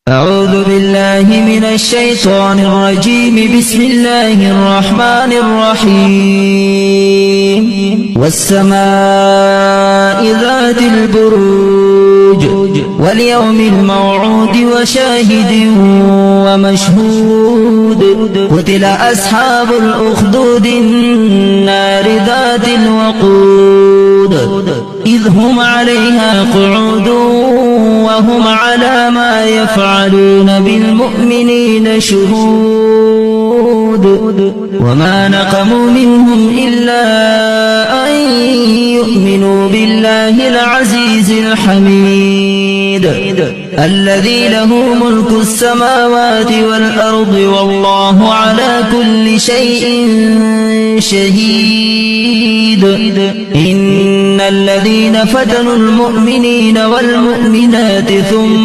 أعوذ بالله من الشيطان الرجيم. بسم الله الرحمن الرحيم. والسماء ذات البروج واليوم الموعود وشاهد ومشهود. قتل أصحاب الأخدود النار ذات الوقود إذ هم عليها قعود وهم على ما يفعلون بالمؤمنين شهود. وما نقموا منهم إلا أن يؤمنوا بالله العزيز الحميد الذي له ملك السماوات والأرض والله على كل شيء شهيد. إن الذين فتنوا المؤمنين والمؤمنات ثم